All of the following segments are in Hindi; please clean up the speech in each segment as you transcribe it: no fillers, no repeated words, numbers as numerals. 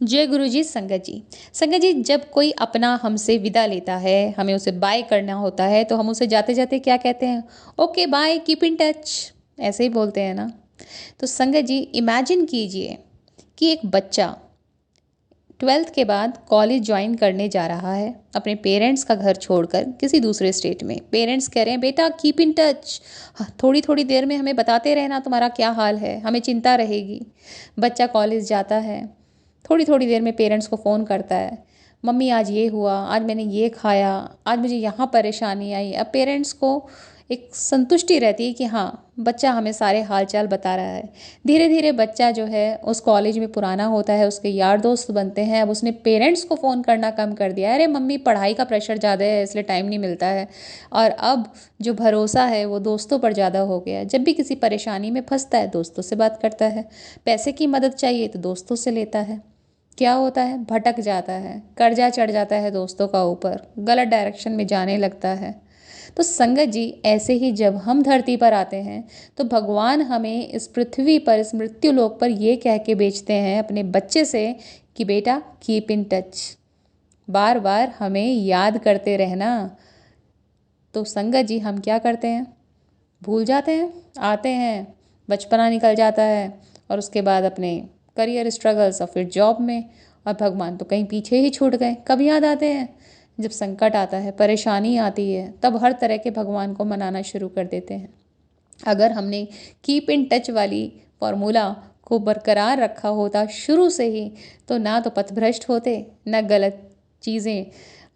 जय गुरु जी। संगत जी, संगत जी, जब कोई अपना हमसे विदा लेता है, हमें उसे बाय करना होता है, तो हम उसे जाते जाते क्या कहते हैं? Okay bye, keep in touch. ऐसे ही बोलते हैं ना। तो संगत जी, इमेजिन कीजिए कि एक बच्चा 12th के बाद कॉलेज ज्वाइन करने जा रहा है, अपने पेरेंट्स का घर छोड़कर किसी दूसरे स्टेट में। पेरेंट्स कह रहे हैं बेटा कीप इन टच, थोड़ी थोड़ी देर में हमें बताते रहना तुम्हारा क्या हाल है, हमें चिंता रहेगी। बच्चा कॉलेज जाता है, थोड़ी थोड़ी देर में पेरेंट्स को फ़ोन करता है, मम्मी आज ये हुआ, आज मैंने ये खाया, आज मुझे यहाँ परेशानी आई। अब पेरेंट्स को एक संतुष्टि रहती है कि हाँ, बच्चा हमें सारे हाल चाल बता रहा है। धीरे धीरे बच्चा जो है उस कॉलेज में पुराना होता है, उसके यार दोस्त बनते हैं। अब उसने पेरेंट्स को फ़ोन करना कम कर दिया, अरे मम्मी पढ़ाई का प्रेशर ज़्यादा है इसलिए टाइम नहीं मिलता है। और अब जो भरोसा है वो दोस्तों पर ज़्यादा हो गया। जब भी किसी परेशानी में फंसता है दोस्तों से बात करता है, पैसे की मदद चाहिए तो दोस्तों से लेता है। क्या होता है? भटक जाता है, कर्जा चढ़ जाता है दोस्तों का ऊपर, गलत डायरेक्शन में जाने लगता है। तो संगत जी, ऐसे ही जब हम धरती पर आते हैं तो भगवान हमें इस पृथ्वी पर, इस मृत्यु लोक पर ये कह के भेजते हैं अपने बच्चे से कि बेटा कीप इन टच, बार बार हमें याद करते रहना। तो संगत जी, हम क्या करते हैं? भूल जाते हैं। आते हैं, बचपना निकल जाता है और उसके बाद अपने करियर स्ट्रगल्स और फिर जॉब में, और भगवान तो कहीं पीछे ही छूट गए। कब याद आते हैं? जब संकट आता है, परेशानी आती है, तब हर तरह के भगवान को मनाना शुरू कर देते हैं। अगर हमने कीप इन टच वाली फॉर्मूला को बरकरार रखा होता शुरू से ही, तो ना तो पथभ्रष्ट होते, ना गलत चीज़ें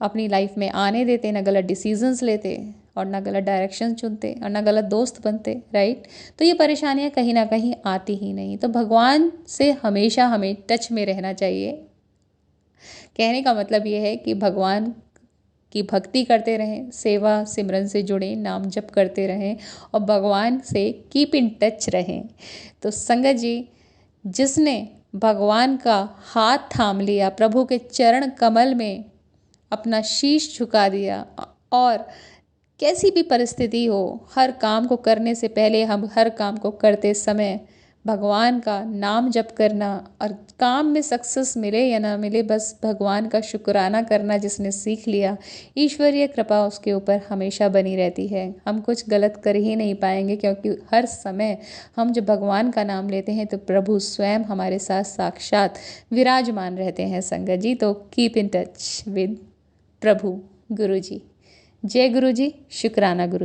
अपनी लाइफ में आने देते, ना गलत डिसीजंस लेते, और ना गलत डायरेक्शन चुनते, और ना गलत दोस्त बनते। राइट? तो ये परेशानियां कहीं ना कहीं आती ही नहीं। तो भगवान से हमेशा हमें टच में रहना चाहिए। कहने का मतलब ये है कि भगवान की भक्ति करते रहें, सेवा सिमरन से जुड़ें, नाम जप करते रहें और भगवान से कीप इन टच रहें। तो संगत जी, जिसने भगवान का हाथ थाम लिया, प्रभु के चरण कमल में अपना शीश झुका दिया, और कैसी भी परिस्थिति हो, हर काम को करने से पहले, हम हर काम को करते समय भगवान का नाम जप करना, और काम में सक्सेस मिले या ना मिले, बस भगवान का शुक्राना करना जिसने सीख लिया, ईश्वरीय कृपा उसके ऊपर हमेशा बनी रहती है। हम कुछ गलत कर ही नहीं पाएंगे, क्योंकि हर समय हम जब भगवान का नाम लेते हैं तो प्रभु स्वयं हमारे साथ साक्षात विराजमान रहते हैं। संगत जी, तो कीप इन टच विद प्रभु गुरु जी। जय गुरु जी, शुक्राना गुरु।